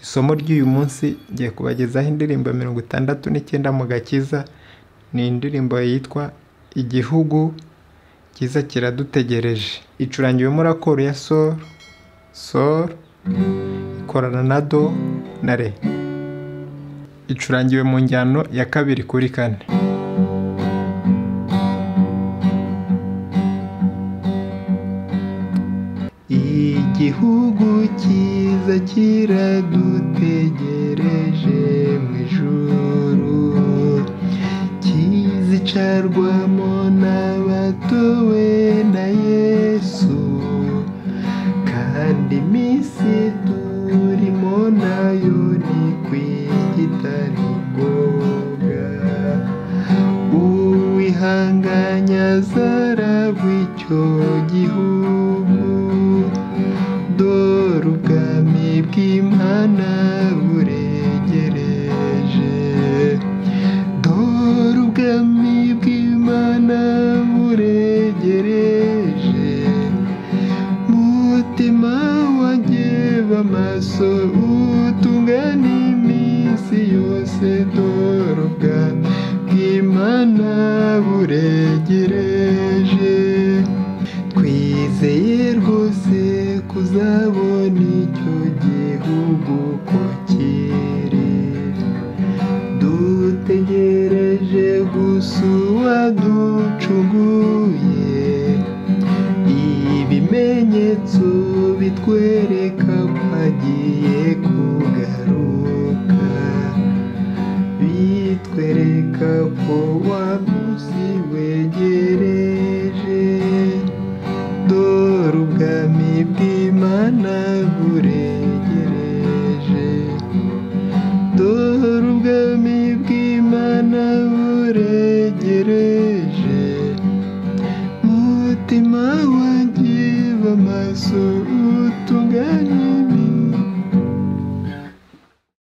Isomo ry'uyu munsi ngiye kubagezaho indirimbo 69 Mugakiza. Ni indirimbo yitwa Igihugu Kiza Kiradutegereje. Icurangiwemo rakoro ya Sol, ikorana na Do na Re. Icurangiwe mu njyano ya 2 kuri 4. Igihugu kiza kiradutegereje mu ijuru, kizicarwamo n'abatowe na Yesu, kandi iminsi turimo nayo ni kwigitari ngoga. Uwihanganya azaragwa icyo gihugu, dore ubwami bw'Imana buregereje, dore ubwami bw'Imana buregereje. Mutima wanjye b'amaso utungane iminsi yose, dore ubwami bw'Imana buregereje. Twizeye rwose kuzabona icyo gihugu ko kiri, dutegereje gusa uwaducunguye. Ibimenyetso bitwereka ko agiye kugaruka, bitwereka ko wa munsi wegereje, dore ubwami bw'Imana buregereje, dore ubwami bw'Imana buregereje. Mutima wanjye b'amaso